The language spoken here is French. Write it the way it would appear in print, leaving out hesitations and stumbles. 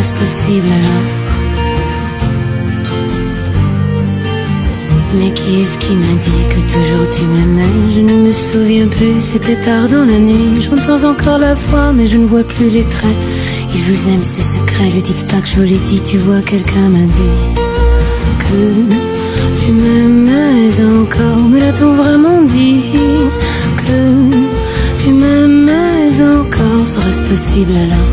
serait-ce possible alors? Mais qui est-ce qui m'a dit que toujours tu m'aimais? Je ne me souviens plus, c'était tard dans la nuit. J'entends encore la voix, mais je ne vois plus les traits. Il vous aime, c'est secret, lui dites pas que je vous l'ai dit. Tu vois, quelqu'un m'a dit que tu m'aimais encore. Mais l'a-t-on vraiment dit que tu m'aimais encore? Serait-ce possible alors?